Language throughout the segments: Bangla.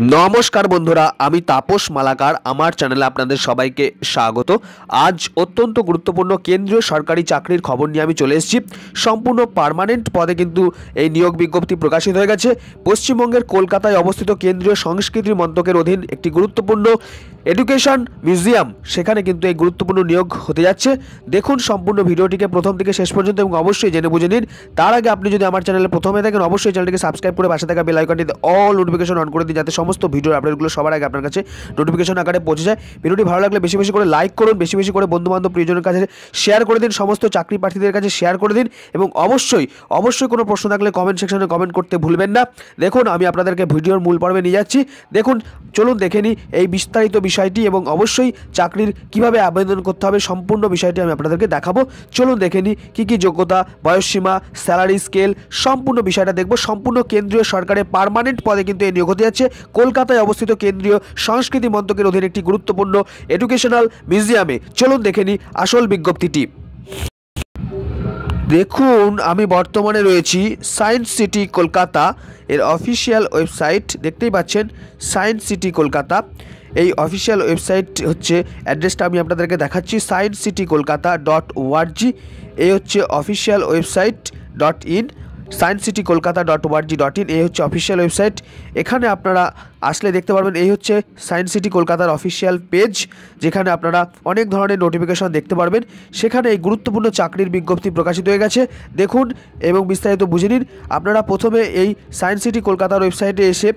নমস্কার বন্ধুরা, আমি তাপস মালাকার। আমার চ্যানেলে আপনাদের সবাইকে স্বাগত। আজ অত্যন্ত গুরুত্বপূর্ণ কেন্দ্রীয় সরকারি চাকরির খবর নিয়ে আমি চলে এসেছি। সম্পূর্ণ পার্মানেন্ট পদে কিন্তু এই নিয়োগ বিজ্ঞপ্তি প্রকাশিত হয়ে গেছে। পশ্চিমবঙ্গের কলকাতায় অবস্থিত কেন্দ্রীয় সংস্কৃতি মন্ত্রকের অধীন একটি গুরুত্বপূর্ণ এডুকেশন মিউজিয়াম, সেখানে কিন্তু এই গুরুত্বপূর্ণ নিয়োগ হতে যাচ্ছে। দেখুন সম্পূর্ণ ভিডিওটিকে প্রথম থেকে শেষ পর্যন্ত এবং অবশ্যই জেনে বুঝে নিন। তার আগে আপনি যদি আমার চ্যানেলে প্রথমে থাকেন অবশ্যই চ্যানেলটিকে সাবস্ক্রাইব করে পাশে থাকা বেল আইকনটিতে অল নোটিফিকেশন অন করে দিন, যাতে সমস্ত ভিডিওর আপডেটগুলো সবার আগে আপনার কাছে নোটিফিকেশন আকারে পৌঁছে যায়। ভিডিওটি ভালো লাগলে বেশি বেশি করে লাইক করুন, বেশি বেশি করে বন্ধুবান্ধব প্রিয়জনের কাছে শেয়ার করে দিন, সমস্ত চাকরি প্রার্থীদের কাছে শেয়ার করে দিন এবং অবশ্যই কোনো প্রশ্ন থাকলে কমেন্ট সেকশনে কমেন্ট করতে ভুলবেন না। দেখুন আমি আপনাদেরকে ভিডিওর মূল পর্বে নিয়ে যাচ্ছি। দেখুন চলুন দেখে নিই এই বিস্তারিত বিষয়টি এবং অবশ্যই চাকরির কিভাবে আবেদন করতে হবে সম্পূর্ণ বিষয়টি আমি আপনাদেরকে দেখাবো। চলুন দেখে নিই কী যোগ্যতা, বয়সসীমা, স্যালারি স্কেল সম্পূর্ণ বিষয়টা দেখব। সম্পূর্ণ কেন্দ্রীয় সরকারের পার্মানেন্ট পদে কিন্তু এই নিয়োগ হতে যাচ্ছে। কলকাতায় অবস্থিত কেন্দ্রীয় সংস্কৃতি মন্ত্রকের অধীনে একটি গুরুত্বপূর্ণ এডুকেশনাল মিউজিয়ামে। চলুন দেখে নিই আসল বিজ্ঞপ্তিটি। দেখুন আমি বর্তমানে রয়েছি সায়েন্স সিটি কলকাতা এর অফিসিয়াল ওয়েবসাইট, দেখতেই পাচ্ছেন সায়েন্স সিটি কলকাতা। এই অফিসিয়াল ওয়েবসাইট হচ্ছে, অ্যাড্রেসটা আমি আপনাদেরকে দেখাচ্ছি, sciencecitykолkata.org। এই হচ্ছে অফিসিয়াল ওয়েবসাইট .in, sciencecitykолkata.org.in। এই হচ্ছে অফিসিয়াল ওয়েবসাইট। এখানে আপনারা আসলে দেখতে পারবেন এই হচ্ছে সায়েন্স সিটি কলকাতার অফিসিয়াল পেজ, যেখানে আপনারা অনেক ধরনের নোটিফিকেশন দেখতে পারবেন। সেখানে এই গুরুত্বপূর্ণ চাকরির বিজ্ঞপ্তি প্রকাশিত হয়ে গেছে। দেখুন এবং বিস্তারিত বুঝে নিন। আপনারা প্রথমে এই সায়েন্স সিটি কলকাতার ওয়েবসাইটে এসে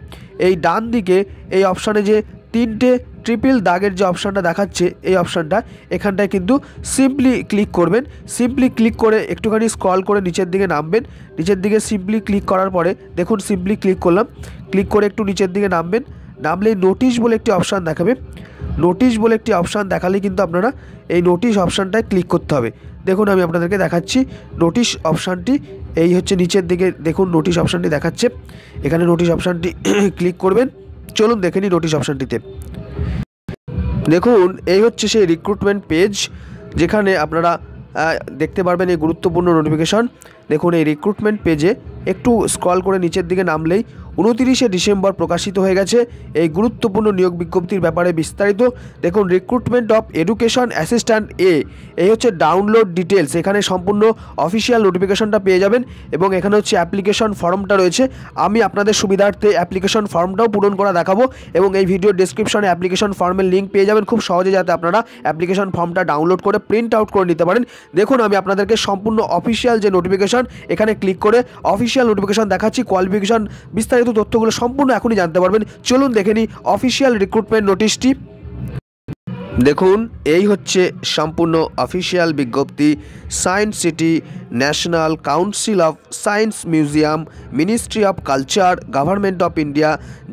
এই ডান দিকে এই অপশানে যে তিনটে ট্রিপল দাগের যে অপশানটা দেখাচ্ছে, এই অপশানটা এখানটায় কিন্তু সিম্পলি ক্লিক করবেন। সিম্পলি ক্লিক করে একটুখানি স্ক্রল করে নিচের দিকে নামবেন। নিচের দিকে সিম্পলি ক্লিক করার পরে দেখুন সিম্পলি ক্লিক করলাম, ক্লিক করে একটু নিচের দিকে নামবেন। নামলেই নোটিশ বলে একটি অপশান দেখাবে। নোটিশ বলে একটি অপশান দেখালে কিন্তু আপনারা এই নোটিশ অপশানটায় ক্লিক করতে হবে। দেখুন আমি আপনাদেরকে দেখাচ্ছি নোটিশ অপশানটি। এই হচ্ছে নিচের দিকে দেখুন নোটিশ অপশানটি দেখাচ্ছে, এখানে নোটিশ অপশানটি ক্লিক করবেন। চলুন দেখে নিই নোটিশ অপশানটিতে। দেখুন এই হচ্ছে সেই রিক্রুটমেন্ট পেজ, যেখানে আপনারা দেখতে পারবেন এই গুরুত্বপূর্ণ নোটিফিকেশন। দেখুন এই রিক্রুটমেন্ট পেজে একটু স্ক্রল করে নিচের দিকে নামলেই 29শে ডিসেম্বর প্রকাশিত হয়ে গেছে এই গুরুত্বপূর্ণ নিয়োগ বিজ্ঞপ্তির ব্যাপারে বিস্তারিত। দেখুন রিক্রুটমেন্ট অফ এডুকেশন অ্যাসিস্ট্যান্ট এই হচ্ছে ডাউনলোড ডিটেলস। এখানে সম্পূর্ণ অফিসিয়াল নোটিফিকেশনটা পেয়ে যাবেন এবং এখানে হচ্ছে অ্যাপ্লিকেশন ফর্মটা রয়েছে। আমি আপনাদের সুবিধার্থে অ্যাপ্লিকেশন ফর্মটাও পূরণ করা দেখাবো এবং এই ভিডিওর ডেসক্রিপশনে অ্যাপ্লিকেশন ফর্মের লিঙ্ক পেয়ে যাবেন খুব সহজে, যাতে আপনারা অ্যাপ্লিকেশন ফর্মটা ডাউনলোড করে প্রিন্ট আউট করে নিতে পারেন। দেখুন আমি আপনাদেরকে সম্পূর্ণ অফিসিয়াল যে নোটিফিকেশন, এখানে ক্লিক করে অফিসিয়াল নোটিফিকেশন দেখাচ্ছি। কোয়ালিফিকেশন বিস্তারিত তথ্যগুলো সম্পূর্ণ এখনই জানতে পারবেন। চলুন দেখে নিই অফিসিয়াল রিক্রুটমেন্ট নোটিশটি। দেখুন এই হচ্ছে সম্পূর্ণ অফিসিয়াল বিজ্ঞপ্তি। Science city national council of science museum, ministry of culture, government of India,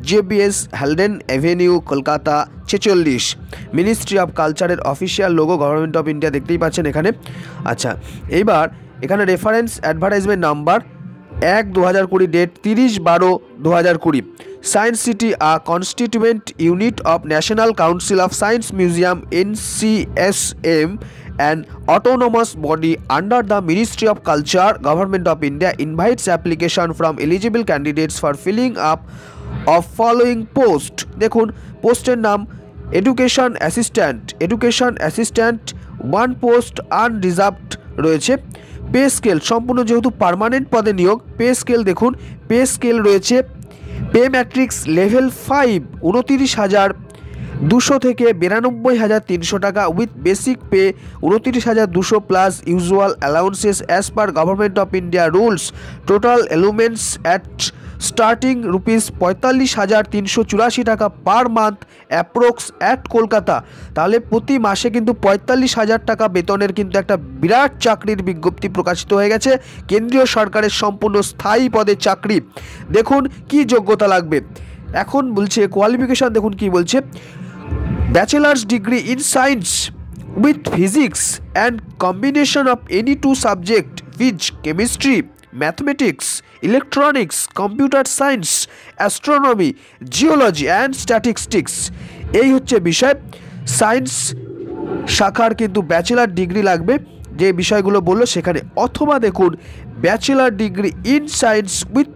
JBS Haldane avenue, Kolkata 46। Ministry of কালচারের official logo government of India দেখতেই পাচ্ছেন এখানে। আচ্ছা এইবার এখানে reference advertisement number 1/2020, date 30/12/2020। Science city a constituent unit of national council of science museum NCSM, an autonomous body under the Ministry of Culture, Government of India, invites application from eligible candidates for filling up of following post। দেখুন পোস্টের নাম এডুকেশন অ্যাসিস্ট্যান্ট 1 পোস্ট আনরিজার্ভড রয়েছে। পে স্কেল সম্পূর্ণ যেহেতু পার্মানেন্ট পদে নিয়োগ, পে স্কেল দেখুন পে স্কেল রয়েছে পে ম্যাট্রিক্স লেভেল 5 29,200 থেকে 92,300 টাকা, with basic pay 29,200 plus usual allowances as per government of India rules. Total emoluments at starting ₹45,384 টাকা per month approx at Kolkata. তাহলে প্রতি মাসে কিন্তু 45,000 টাকা বেতনের কিন্তু একটা বিরাট চাকরির বিজ্ঞপ্তি প্রকাশিত হয়ে গেছে। কেন্দ্রীয় সরকারের সম্পূর্ণ স্থায়ী পদের চাকরি। দেখুন কি যোগ্যতা লাগবে এখন বলছে কোয়ালিফিকেশান। দেখুন কি বলছে, bachelors degree in science with physics and combination of any 2 subject, which chemistry, mathematics, electronics, computer science, astronomy, geology and statistics. এই হচ্ছে বিষয়। সায়েন্স শাখার কিন্তু ব্যাচেলার ডিগ্রি লাগবে, যে বিষয়গুলো বললো সেখানে, অথবা দেখুন bachelor degree in science with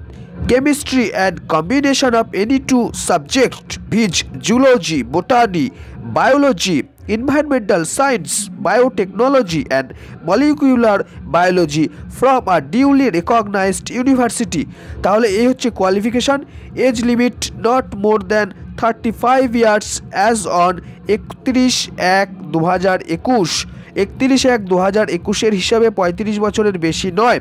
chemistry and combination of any two subjects, which zoology, botany, biology, environmental science, biotechnology and molecular biology from a duly recognized university। তাহলে এই হচ্ছে qualification. Age limit not more than 35 years as on 31/1/2021। 31/1/2021 হিসাবে 35 বছরের বেশি নয়।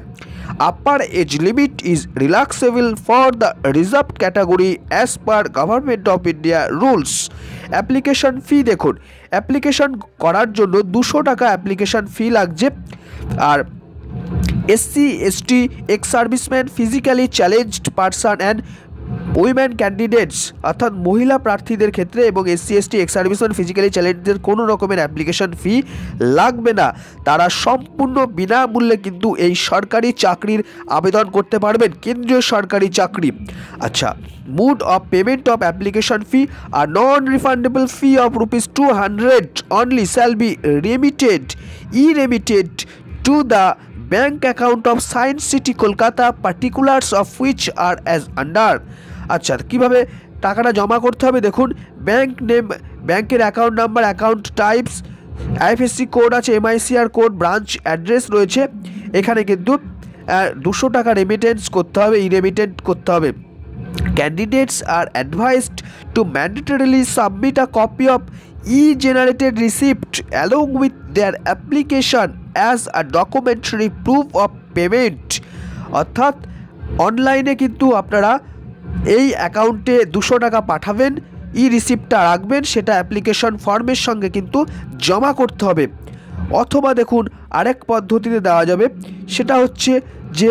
Upper age limit is relaxable for the reserve category as per government of India rules. Application fee দেখুন, অ্যাপ্লিকেশন করার জন্য 200 টাকা অ্যাপ্লিকেশন ফি লাগছে। আর SC ST ex serviceman, physically challenged person and women candidates অর্থাৎ মহিলা প্রার্থীদের ক্ষেত্রে এবং SC ST ex serviceman, physically চ্যালেঞ্জদের কোনো রকমের অ্যাপ্লিকেশন ফি লাগবে না। তারা সম্পূর্ণ বিনামূল্যে কিন্তু এই সরকারি চাকরির আবেদন করতে পারবেন, কেন্দ্রীয় সরকারি চাকরি। আচ্ছা, mode of payment of application fee আর non refundable fee of ₹200 only shall be remitted to the bank account of Science city Kolkata, particulars of which are as under. আচ্ছা, কীভাবে টাকাটা জমা করতে হবে দেখুন, ব্যাঙ্ক নেম, ব্যাঙ্কের account number, account types, IFSC code আছে, এমআইসিআর কোড, ব্রাঞ্চ অ্যাড্রেস রয়েছে। এখানে কিন্তু 200 টাকা রেমিটেন্স করতে হবে, রেমিটেন্ট করতে হবে। Candidates are advised to mandatorily submit a copy of e-generated receipt along with their application as a documentary proof of payment। অর্থাৎ অনলাইনে কিন্তু আপনারা এই অ্যাকাউন্টে 200 টাকা পাঠাবেন, রিসিপ্টটা রাখবেন, সেটা অ্যাপ্লিকেশন ফর্মের সঙ্গে কিন্তু জমা করতে হবে। অথবা দেখুন আরেক পদ্ধতিতে দেওয়া যাবে, সেটা হচ্ছে যে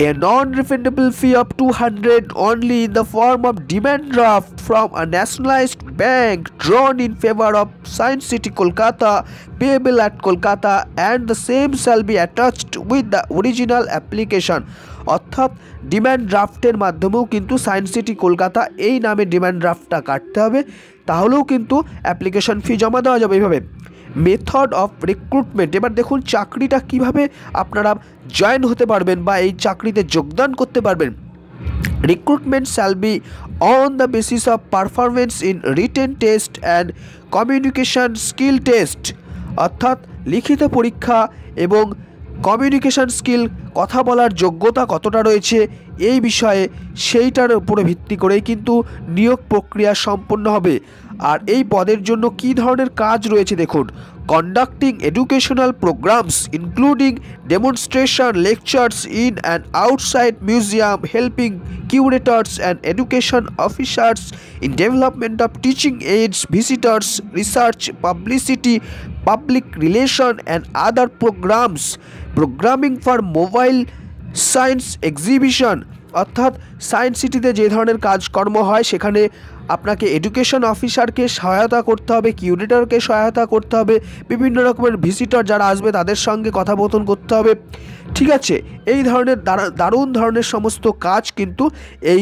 a non-refundable fee of 200 only in the form of demand draft from a nationalized bank drawn in favor of Science City Kolkata, payable at Kolkata, and the same shall be attached with the original application। অর্থাৎ ডিম্যান্ড ড্রাফটের মাধ্যমেও কিন্তু সায়েন্স সিটি কলকাতা এই নামে ডিম্যান্ড ড্রাফটটা কাটতে হবে, তাহলেও কিন্তু অ্যাপ্লিকেশন ফি জমা দেওয়া যাবে এইভাবে। মেথড অফ রিক্রুটমেন্ট, এবার দেখুন চাকরিটা কিভাবে আপনারা জয়েন হতে পারবেন বা এই চাকরিতে যোগদান করতে পারবেন। Recruitment shall be on the basis of performance in written test and communication skill test. অর্থাৎ লিখিত পরীক্ষা এবং কমিউনিকেশন স্কিল, কথা বলার যোগ্যতা কতটা রয়েছে এই বিষয়ে সেইটার উপরে ভিত্তি করেই কিন্তু নিয়োগ প্রক্রিয়া সম্পন্ন হবে। আর এই পদের জন্য কী ধরনের কাজ রয়েছে দেখুন, conducting educational programs including demonstration lectures in and outside museum, helping curators and education officers in development of teaching aids, visitors, research, publicity, public relation and other programs, programming for mobile science exhibition। অর্থাৎ সায়েন্স সিটিতে যে ধরনের কাজকর্ম হয় সেখানে আপনাকে এডুকেশন অফিসারকে সহায়তা করতে হবে, কিউরেটরকে সহায়তা করতে হবে, বিভিন্ন রকমের ভিজিটর যারা আসবে তাদের সঙ্গে কথাবোধন করতে হবে। ঠিক আছে, এই ধরনের দারুণ ধরনের সমস্ত কাজ কিন্তু এই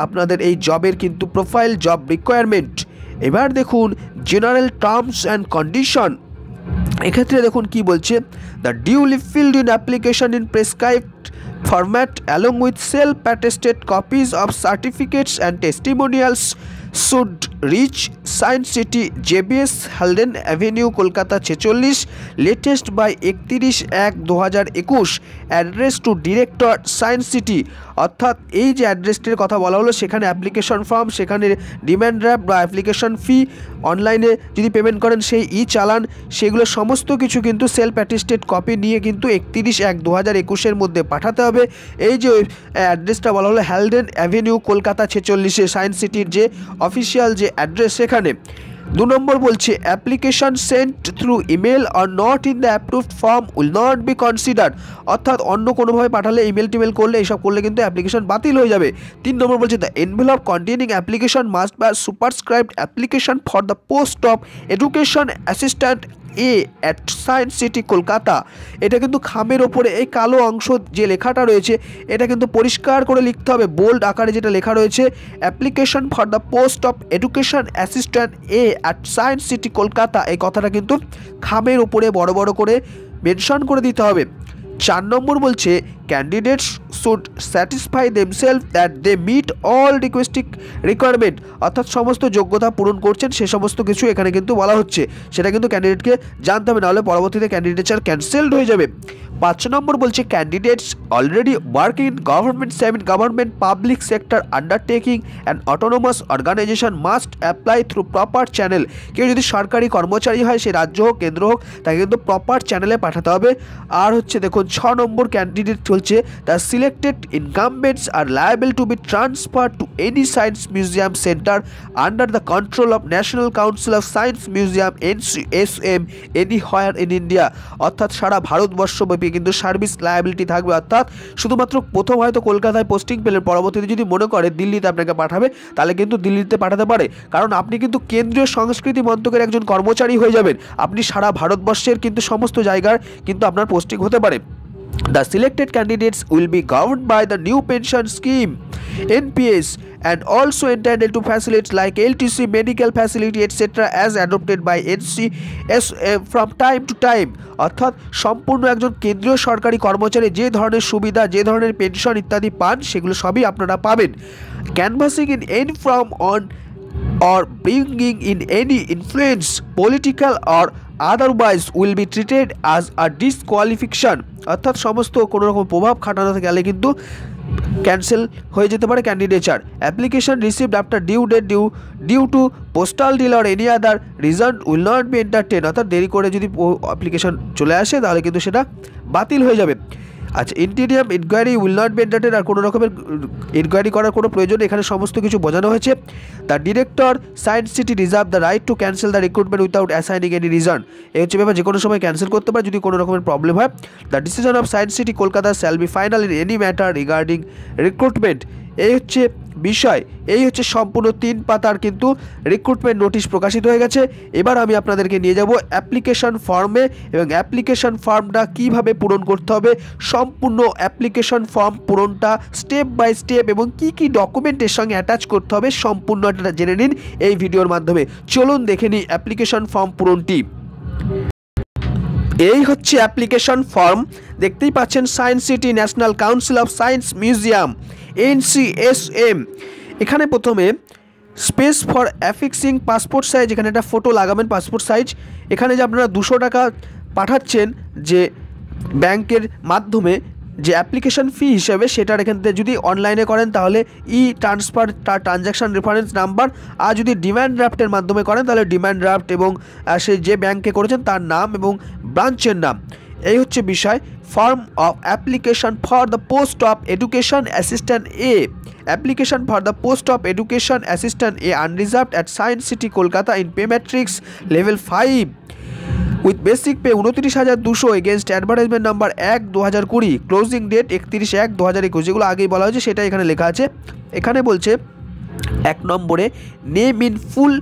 আপনাদের এই জবের কিন্তু প্রোফাইল জব রিকোয়ারমেন্ট। এবার দেখুন জেনারেল টার্মস অ্যান্ড কন্ডিশন। এক্ষেত্রে দেখুন কি বলছে, the duly field in application in prescribed format along with self-attested copies of certificates and testimonials should reach Science City, JBS, Halden Avenue, Kolkata 46, latest by 31/1/2021, address to Director Science City। অর্থাৎ এই যে অ্যাড্রেসটির কথা বলা হলো সেখানে অ্যাপ্লিকেশন ফর্ম, সেখানে ডিম্যান্ড ড্রাফট বা অ্যাপ্লিকেশন ফি, অনলাইনে যদি পেমেন্ট করেন সেই চালান, সেগুলো সমস্ত কিছু কিন্তু সেলফ অ্যাটেস্টেড কপি নিয়ে কিন্তু 31/1/2021 মধ্যে পাঠাতে হবে। এই যে অ্যাড্রেসটা বলা হলো হ্যালডেন অ্যাভিনিউ, কলকাতা 46-এ সায়েন্স সিটির যে অফিসিয়াল যে অ্যাড্রেস সেখানে। 2 নম্বর বলছে application sent through email or not in the approved form will not be considered. অর্থাৎ অন্য কোনোভাবে পাঠালে, ইমেল টিমেল করলে, এইসব করলে কিন্তু অ্যাপ্লিকেশন বাতিল হয়ে যাবে। 3 নম্বর বলছে the envelope containing application must be superscribed application for the post of education assistant A at science city Kolkata. এটা কিন্তু খামের ওপরে এই কালো অংশ যে লেখাটা রয়েছে এটা কিন্তু পরিষ্কার করে লিখতে হবে, বোল্ড আকারে যেটা লেখা রয়েছে, application for the post of education assistant A at science city Kolkata. এই কথাটা কিন্তু খামের ওপরে বড় বড় করে মেনশন করে দিতে হবে। 4 নম্বর বলছে candidates should satisfy themselves that they meet all requirement, অর্থাৎ সমস্ত যোগ্যতা পূরণ করছেন সে সমস্ত কিছু এখানে কিন্তু বলা হচ্ছে, সেটা কিন্তু ক্যান্ডিডেটকে জানতে হবে, নাহলে পরবর্তীতে ক্যান্ডিডেচার ক্যান্সেলড হয়ে যাবে। 5 নম্বর বলছে candidates already work in government semi government public sector undertaking and autonomous organisation must apply through proper channel. কেউ যদি সরকারি কর্মচারী হয়, সে রাজ্য হোক কেন্দ্র হোক, তাকে কিন্তু প্রপার চ্যানেলে পাঠাতে হবে। আর হচ্ছে দেখুন 6 নম্বর ক্যান্ডিডেট চলছে the selected incumbents are liable to be transfer to any science museum centre under the control of national council of science museum NCSM anywhere in India, অর্থাৎ সারা ভারতবর্ষব্যাপী কিন্তু সার্ভিস লায়াবিলিটি থাকবে। অর্থাৎ শুধুমাত্র প্রথম হয়তো কলকাতায় পোস্টিং পেলেন, পরবর্তীতে যদি মনে করে দিল্লিতে আপনাকে পাঠাবে, তাহলে কিন্তু দিল্লিতে পাঠাতে পারে, কারণ আপনি কিন্তু কেন্দ্রীয় সংস্কৃতি মন্ত্রকের একজন কর্মচারী হয়ে যাবেন। আপনি সারা ভারতবর্ষের কিন্তু সমস্ত জায়গার কিন্তু আপনার পোস্টিং হতে পারে। The selected candidates will be governed by the new pension scheme NPS and also entitled to facilities like LTC, medical facility etc. as adopted by NCSM from time to time, অর্থাৎ সম্পূর্ণ একজন কেন্দ্রীয় সরকারি কর্মচারী যে ধরনের সুবিধা, যে ধরনের পেনশন ইত্যাদি পান, সেগুলো সবই আপনারা পাবেন। Canvassing in any form on or bringing in any influence, political or otherwise, will be treated as a disqualification, অর্থাৎ সমস্ত কোনো রকম প্রভাব খাটানো গেলে কিন্তু ক্যান্সেল হয়ে যেতে পারে candidature. Application received after due date due to postal deal or any other reason will not be entertain, অর্থাৎ দেরি করে যদি অ্যাপ্লিকেশন চলে আসে তাহলে কিন্তু সেটা বাতিল হয়ে যাবে। আচ্ছা, interim inquiry will not be entertain, আর কোনো রকমের ইনকোয়ারি করার কোনো প্রয়োজন, এখানে সমস্ত কিছু বোঝানো হয়েছে। The director science city reserve the right two cancel the recruitment without assigning any reason, এই হচ্ছে ব্যাপার, যে কোনো সময় ক্যান্সেল করতে পারে যদি কোনো রকমের প্রবলেম হয়। The decision of Science city Kolkata shall be final in any matter regarding recruitment, এই হচ্ছে বিষয়। এই হচ্ছে সম্পূর্ণ 3 পাতার কিন্তু রিক্রুটমেন্ট নোটিশ প্রকাশিত হয়ে গেছে। এবার আমি আপনাদেরকে নিয়ে যাব অ্যাপ্লিকেশন ফর্মে, এবং অ্যাপ্লিকেশন ফর্মটা কিভাবে পূরণ করতে হবে, সম্পূর্ণ অ্যাপ্লিকেশন ফর্ম পূরণটা স্টেপ বাই স্টেপ এবং কি কি ডকুমেন্টের সঙ্গে অ্যাটাচ করতে হবে সম্পূর্ণটা জেনে নিন এই ভিডিওর মাধ্যমে। চলুন দেখে নিই অ্যাপ্লিকেশন ফর্ম পূরণটি। এই হচ্ছে অ্যাপ্লিকেশন ফর্ম, দেখতেই পাচ্ছেন science city national council of science museum NCSM। এখানে প্রথমে স্পেস ফর অ্যাফিক্সিং পাসপোর্ট সাইজ, এখানে একটা ফটো লাগাবেন পাসপোর্ট সাইজ। এখানে যে আপনারা 200 টাকা পাঠাচ্ছেন যে ব্যাংকের মাধ্যমে যে অ্যাপ্লিকেশন ফি হিসেবে, সেটার এখান থেকে যদি অনলাইনে করেন তাহলে ট্রান্সফার তার ট্রানজ্যাকশান রেফারেন্স নাম্বার, আর যদি ডিমান্ড ড্রাফটের মাধ্যমে করেন তাহলে ডিমান্ড ড্রাফট এবং সে যে ব্যাংকে করেছেন তার নাম এবং ব্রাঞ্চের নাম। এই হচ্ছে বিষয়। Form of application for the post of education assistant A, application for the post of education assistant A unreserved at science city Kolkata in pay matrix level 5 with basic pay 29,200 against advertisement number 1/2020, closing date 31/1/2021, যেগুলো আগেই বলা হয়েছে সেটা এখানে লেখা আছে। এখানে বলছে 1 নম্বরে name in full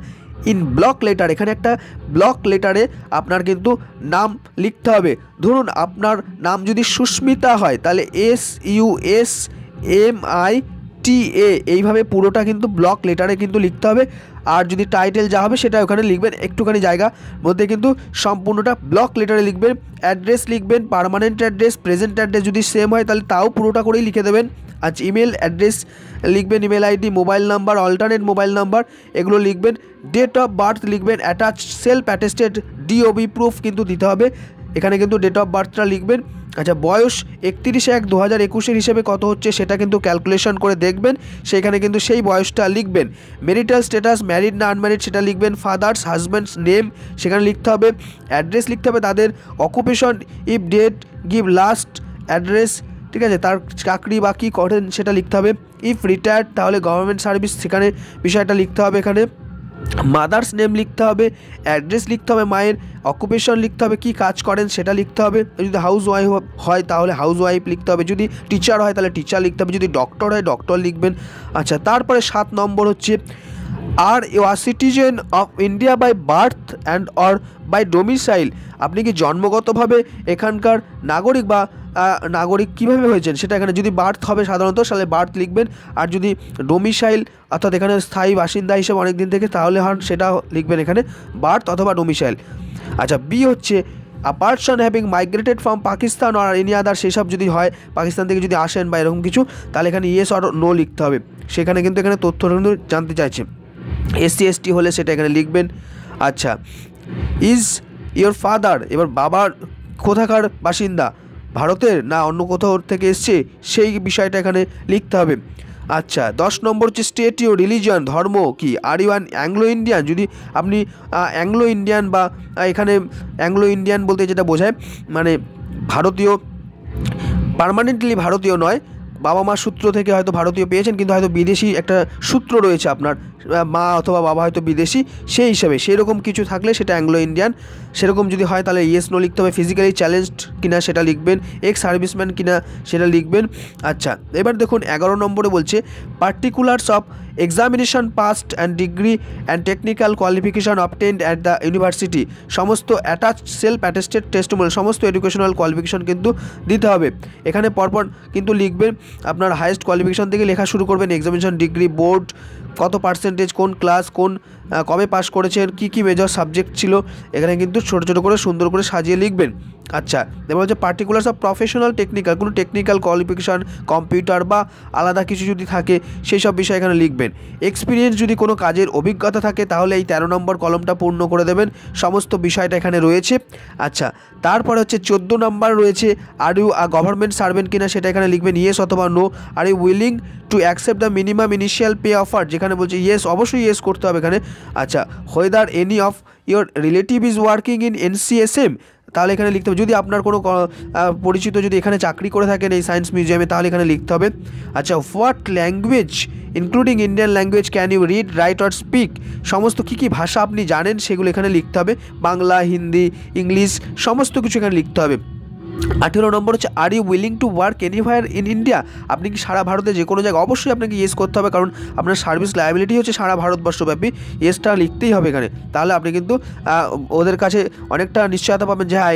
in block letter, এখানে একটা ব্লক লেটারে আপনার কিন্তু নাম লিখতে হবে। ধরুন আপনার নাম যদি সুস্মিতা হয় তাহলে SUSMITA, এইভাবে পুরোটা কিন্তু ব্লক লেটারে কিন্তু লিখতে হবে। আর যদি টাইটেল যা হবে সেটা ওখানে লিখবেন, একটুখানি জায়গা মধ্যে কিন্তু সম্পূর্ণটা ব্লক লেটারে লিখবেন। অ্যাড্রেস লিখবেন, পার্মানেন্ট অ্যাড্রেস, প্রেজেন্ট অ্যাড্রেস যদি সেম হয় তাহলে তাও পুরোটা করেই লিখে দেবেন। আচ্ছা, ইমেল অ্যাড্রেস লিখবেন, email ID, mobile number, alternate mobile number এগুলো লিখবেন। ডেট অফ বার্থ লিখবেন, attach self attested DOB proof কিন্তু দিতে হবে, এখানে কিন্তু ডেট অফ বার্থটা লিখবেন। আচ্ছা, বয়স 31/1/2021 হিসেবে কত হচ্ছে সেটা কিন্তু ক্যালকুলেশন করে দেখবেন, সেখানে কিন্তু সেই বয়সটা লিখবেন। ম্যারিটাল স্ট্যাটাস, ম্যারিড না আনম্যারিড সেটা লিখবেন। ফাদার্স হাজব্যান্ডস নেম সেখানে লিখতে হবে। অ্যাড্রেস লিখতে হবে তাদের। Occupation if dead give last address, ঠিক আছে, তার চাকরি বা কী করেন সেটা লিখতে হবে। ইফ রিটায়ার্ড তাহলে গভর্নমেন্ট সার্ভিস, সেখানে বিষয়টা লিখতে হবে। এখানে মাদার্স নেম লিখতে হবে, অ্যাড্রেস লিখতে হবে মায়ের, অকুপেশন লিখতে হবে কী কাজ করেন সেটা লিখতে হবে। যদি হাউস ওয়াইফ হয় তাহলে হাউস ওয়াইফ লিখতে হবে, যদি টিচার হয় তাহলে টিচার লিখতে হবে, যদি ডক্টর হয় ডক্টর লিখবেন। আচ্ছা, তারপরে 7 নম্বর হচ্ছে are you are citizen of India by birth and or by domicile, আপনি কি জন্মগতভাবে এখানকার নাগরিক বা নাগরিক কীভাবে হয়েছেন সেটা এখানে, যদি বার্থ হবে সাধারণত তাহলে বার্থ লিখবেন, আর যদি ডোমিসাইল অর্থাৎ এখানে স্থায়ী বাসিন্দা হিসেবে অনেক দিন থেকে তাহলে সেটা লিখবেন এখানে বার্থ অথবা ডোমিসাইল। আচ্ছা, বি হচ্ছে a person having migrated from Pakistan or any other, সেসব যদি হয় পাকিস্তান থেকে যদি আসেন বা এরকম কিছু, তাহলে এখানে ইয়েস অর নো লিখতে হবে। সেখানে কিন্তু এখানে তথ্যটা কিন্তু জানতে চাইছে। এসসি এসটি হলে সেটা এখানে লিখবেন। আচ্ছা, ইজ ইয়োর ফাদার, এবার বাবার কোথাকার বাসিন্দা, ভারতের না অন্য কোথাও থেকে এসছে, সেই বিষয়টা এখানে লিখতে হবে। আচ্ছা, 10 নম্বর হচ্ছে স্টেট ইউর রিলিজিয়ন, ধর্ম কি, are you an Anglo Indian, যদি আপনি অ্যাংলো ইন্ডিয়ান বা এখানে অ্যাংলো ইন্ডিয়ান বলতে যেটা বোঝায় মানে ভারতীয়, পার্মানেন্টলি ভারতীয় নয়, বাবা মা সূত্র থেকে হয়তো ভারতীয় পেয়েছেন কিন্তু হয়তো বিদেশি একটা সূত্র রয়েছে, আপনার মা অথবা বাবা হয়তো বিদেশি, সেই হিসাবে সেরকম কিছু থাকলে সেটা অ্যাংলো ইন্ডিয়ান। সেরকম যদি হয় তাহলে ইয়েস নো লিখতে হবে। ফিজিক্যালি চ্যালেঞ্জড কিনা সেটা লিখবেন, এক্স সার্ভিসম্যান কিনা সেটা লিখবেন। আচ্ছা, এবার দেখুন 11 নম্বরে বলছে particulars of examination past and degree and technical qualification obtained at the university, সমস্ত অ্যাটাচ সেলফ অ্যাটেস্টেড টেস্টিমোনিয়াল, সমস্ত এডুকেশনাল কোয়ালিফিকেশান কিন্তু দিতে হবে। এখানে পরপর কিন্তু লিখবেন, আপনার হাইয়েস্ট কোয়ালিফিকেশান থেকে লেখা শুরু করবেন, এক্সামিনেশন ডিগ্রি, বোর্ড কত পার্সেন্টেজ, কোন ক্লাস, কোন কবে পাস করেছেন, কী মেজর সাবজেক্ট ছিল, এখানে কিন্তু ছোটো ছোটো করে সুন্দর করে সাজিয়ে লিখবেন। আচ্ছা, এবার হচ্ছে পার্টিকুলার্স অফ প্রফেশনাল টেকনিক্যাল, কোনো টেকনিক্যাল কোয়ালিফিকেশান, কম্পিউটার বা আলাদা কিছু যদি থাকে সেই সব বিষয় এখানে লিখবেন। এক্সপিরিয়েন্স, যদি কোনো কাজের অভিজ্ঞতা থাকে তাহলে এই 13 নম্বর কলমটা পূর্ণ করে দেবেন, সমস্ত বিষয়টা এখানে রয়েছে। আচ্ছা, তারপরে হচ্ছে 14 নম্বর রয়েছে আর ইউ গভর্নমেন্ট সার্ভেন্ট কিনা, সেটা এখানে লিখবেন ইয়েস অথবা no. Are you willing to accept the minimum initial pay offer, যেখানে বলছে ইয়েস, অবশ্যই ইয়েস করতে হবে এখানে। আচ্ছা, whether any of your relative is working in NCSM, তাহলে এখানে লিখতে হবে, যদি আপনার কোনো পরিচিত যদি এখানে চাকরি করে থাকেন এই সায়েন্স মিউজিয়ামে, তাহলে এখানে লিখতে হবে। আচ্ছা, what language including Indian language can you read, write or speak, সমস্ত কী ভাষা আপনি জানেন সেগুলো এখানে লিখতে হবে, বাংলা, হিন্দি, ইংলিশ, সমস্ত কিছু এখানে লিখতে হবে। 18 নম্বর হচ্ছে are you willing to work anywhere in India, আপনি কি সারা ভারতে যে কোনো জায়গায়, অবশ্যই আপনাকে ইয়েস করতে হবে, কারণ আপনার সার্ভিস লায়াবিলিটি হচ্ছে সারা ভারতবর্ষব্যাপী, ইয়েসটা লিখতেই হবে এখানে। তাহলে আপনি কিন্তু ওদের কাছে অনেকটা নিশ্চয়তা পাবেন যে হ্যাঁ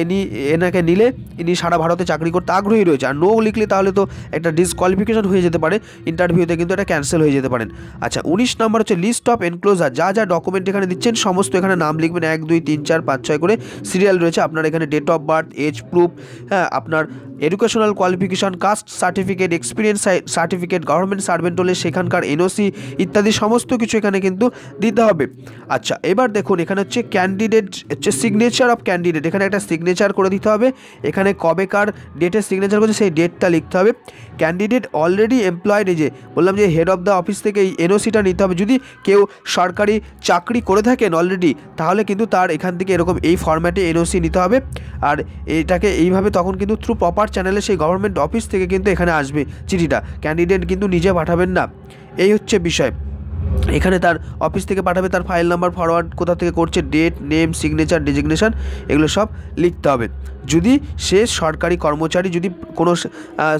এনাকে নিলে ইনি সারা ভারতে চাকরি করতে আগ্রহী রয়েছে। আর নো লিখলে তাহলে তো একটা ডিসকোয়ালিফিকেশন হয়ে যেতে পারে, ইন্টারভিউতে কিন্তু এটা ক্যান্সেল হয়ে যেতে পারেন। আচ্ছা, 19 নম্বর হচ্ছে লিস্ট অফ এনক্লোজার, যা যা ডকুমেন্ট এখানে দিচ্ছেন সমস্ত এখানে নাম লিখবেন, 1 2 3 4 5 6 করে সিরিয়াল রয়েছে। আপনার এখানে date of birth, age proof, হ্যাঁ আপনার educational qualification, caste certificate, experience certificate, government servant হলে সেখানকার NOC ইত্যাদি সমস্ত কিছু এখানে কিন্তু দিতে হবে। আচ্ছা, এবার দেখুন এখানে হচ্ছে ক্যান্ডিডেট হচ্ছে সিগনেচার অফ ক্যান্ডিডেট, এখানে একটা সিগনেচার করে দিতে হবে, এখানে কবেকার ডেটে সিগনেচার করছে সেই ডেটটা লিখতে হবে। ক্যান্ডিডেট অলরেডি এমপ্লয়েড, এই যে বললাম যে হেড অফ দ্য অফিস থেকে এই NOCটা নিতে হবে, যদি কেউ সরকারি চাকরি করে থাকেন অলরেডি তাহলে কিন্তু তার এখান থেকে এরকম এই ফরম্যাটে NOC নিতে হবে। আর এটাকে এইভাবে তখন কিন্তু থ্রু প্রপার চ্যানেলে সেই গভর্নমেন্ট অফিস থেকে কিন্তু এখানে আসবে চিঠিটা, ক্যান্ডিডেট কিন্তু নিজে পাঠাবেন না। এই হচ্ছে বিষয়, এখানে তার অফিস থেকে পাঠাবে, তার ফাইল নাম্বার, ফরওয়ার্ড কোথা থেকে করছে, ডেট, নেম, সিগনেচার, ডেজিগনেশন, এগুলো সব লিখতে হবে। যদি সে সরকারি কর্মচারী, যদি কোনো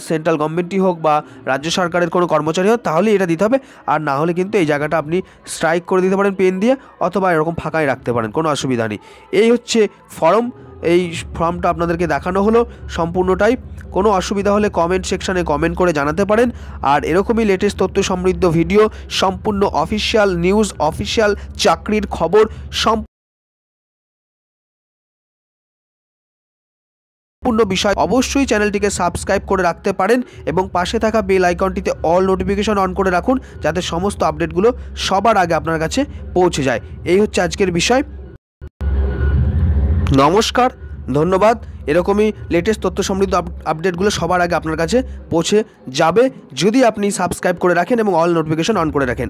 সেন্ট্রাল গভর্নমেন্টই হোক বা রাজ্য সরকারের কোনো কর্মচারী হোক তাহলে এটা দিতে হবে, আর না হলে কিন্তু এই জায়গাটা আপনি স্ট্রাইক করে দিতে পারেন পেন দিয়ে, অথবা এরকম ফাঁকায় রাখতে পারেন, কোনো অসুবিধা নেই। এই হচ্ছে ফর্ম, এই ফর্মটা আপনাদেরকে দেখানো হলো সম্পূর্ণটাই। কোনো অসুবিধা হলে কমেন্ট সেকশানে কমেন্ট করে জানাতে পারেন। আর এরকমই লেটেস্ট তথ্য সমৃদ্ধ ভিডিও, সম্পূর্ণ অফিসিয়াল নিউজ, অফিসিয়াল চাকরির খবর, সম্পূর্ণ বিষয় অবশ্যই চ্যানেলটিকে সাবস্ক্রাইব করে রাখতে পারেন এবং পাশে থাকা বেল আইকনটিতে অল নোটিফিকেশন অন করে রাখুন, যাতে সমস্ত আপডেটগুলো সবার আগে আপনার কাছে পৌঁছে যায়। এই হচ্ছে আজকের বিষয়। নমস্কার, ধন্যবাদ। এরকমই লেটেস্ট তথ্য সমৃদ্ধ আপডেটগুলো সবার আগে আপনার কাছে পৌঁছে যাবে যদি আপনি সাবস্ক্রাইব করে রাখেন এবং অল নোটিফিকেশন অন করে রাখেন।